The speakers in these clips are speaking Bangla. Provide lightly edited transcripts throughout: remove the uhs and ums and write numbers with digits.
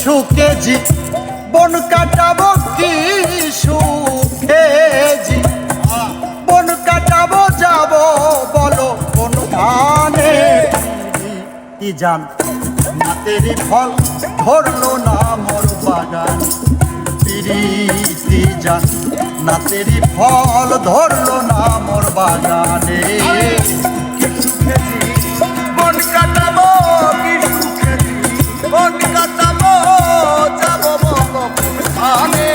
সুখে জীবন কাটাবো কি সুখে জীবন কাটাবো যাবো বলো কোন গানে কি জান নাতেরি ফল ধরলো না মোর বাগান পিরিতি জান নাতেরি ফল ধরলো না মোর বাগানে কি সুখে জীবন কাটাবো কি সুখে জীবন কাটাবো যাবো বলো কোন গানে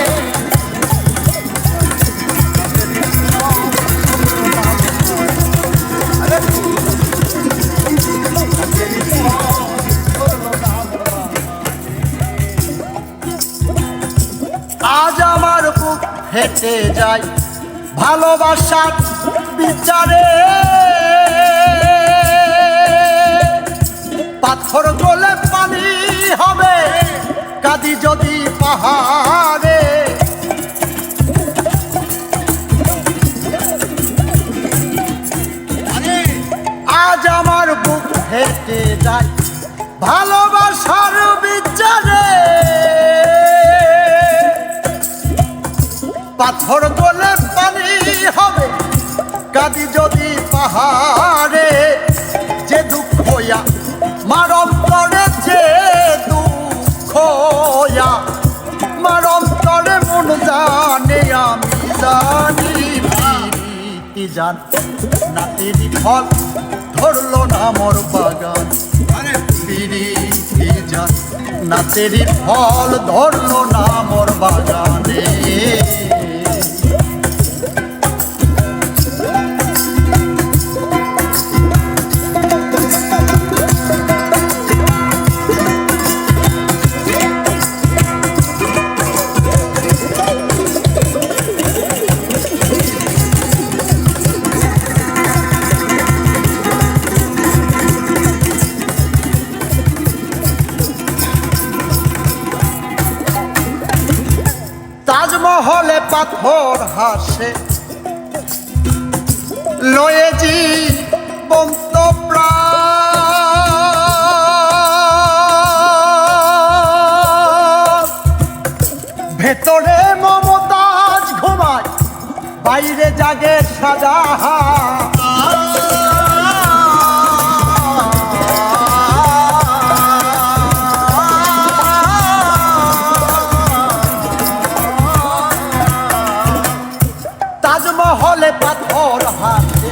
আজ আমার বুক হেঁটে যায় ভালোবাসার বিচারে পাথর গলে পানি হবে কাঁদি যদি পাহাড়ে আজ আমার বুক হেঁটে যায় ভালোবাসার বিচারে পাথর গলে পানি হবে কাঁদি যদি পাহাড়ে যে দুঃখয়া মারম করে যে দুঃখয়া মারম করে মন জানে আমি জানি কি জান নাতেরি ফল ধরলো না মোর বাগান পিরিতি জান নাতেরি ফল ধরলো না মোর বাগানে তাজমহলে পাথর হাসে লয়ে জীবন্ত প্রাণ ভেতরে মমতাজ ঘুমায় বাইরে জাগে শাহজাহান তাজমহলে পাথর হাতে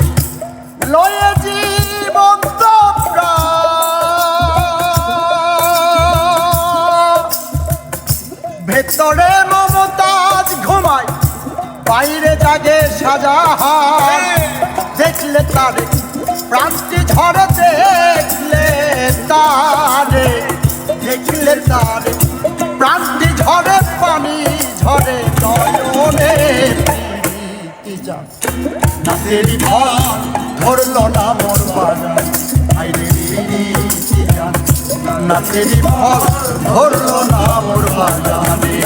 লয়ে জীবন্ত প্রাণ ভেতরে মমতাজ ঘুমায় বাইরে জাগে শাহজাহান দেখলে তারে প্রাণটি ঝরে দেখলে তারে প্রাণটি ঝরে পানি ঝরে নয়নে নাতেরি ফল ধরলো না মোর বাগান নাতেরি ফল ধরলো না মোর বাগানে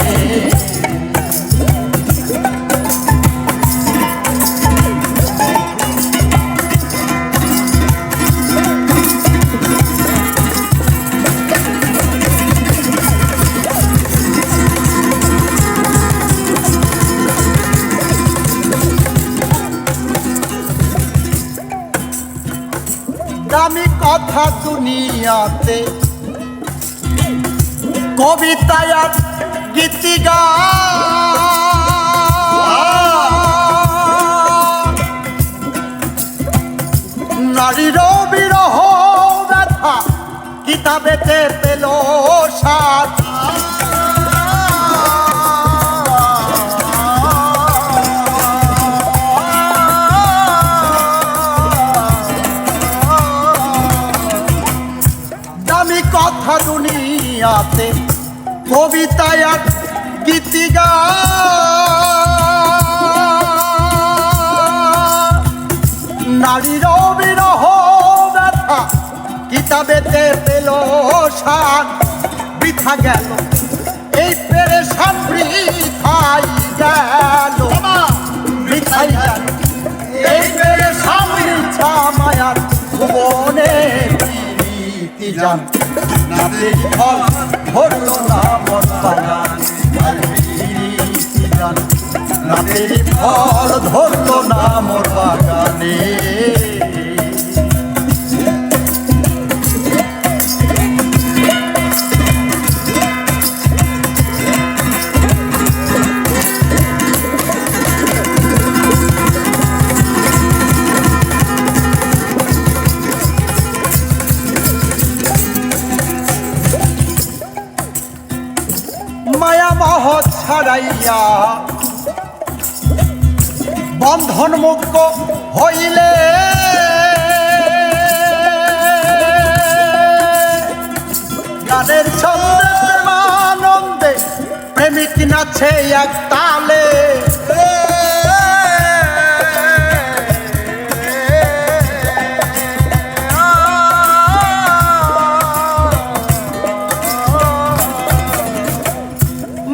দামি কথা দুনিয়াতে কবিতায় আর গীতিগান নারীর বিরহ ব্যথা কিতাবেতে পেল সাথ কথা দুনিয়াতে কবিতায় আর গীতিগান নারীর বিরহ ব্যথা কিতাবেতে পেল সাথ বৃথা গেল এই পেরেশান বৃথাই গেল বৃথাই গেল এই পেরেশান বৃথা মায়ার ভুবনে জান নাতেরি ফল ধরলো না মোর বাগানে নাতের ফল ধরলো না মোর বাগানে মায়া মোহ ছাড়াইয়া বন্ধন মুক্ত হইলে গানের ছন্দে প্রেমানন্দে প্রেমিক নাচে এক তালে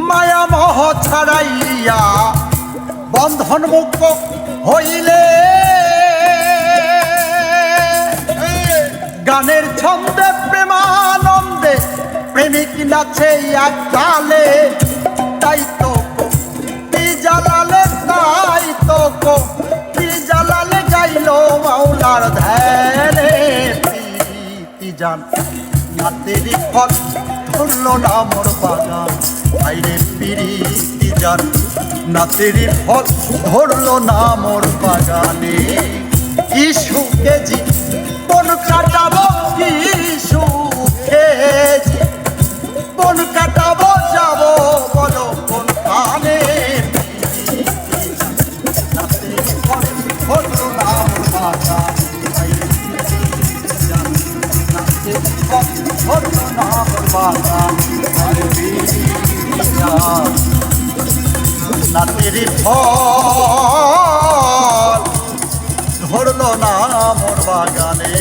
মায়া মোহ ছাড়াইয়া বন্ধন মুক্ত হইলে গানের ছন্দে প্রেমানন্দে প্রেমিক নাচে এক তালে তাই তো কি জালালে তাই তো কি জালালে গাইল মাওলার ধ্যানে প্রীতি জান নাতেরি ফল ধরলো না মোর বাগান আইরে প্রীতি জান নাতেরি ফল ধরলো না মোর বাগানে কি সুখে জীবন কাটাবো কি সুখে জীবন কাটাবো যাবো বলো কোন কানে নাতেরি ফল ধরলো না মোর বাগান আইরে প্রীতি জান নাতেরি ফল ধরলো না মোর বাগান আইরে প্রীতি জান নাতেরি ফল ধরলো না মোর বাগানে।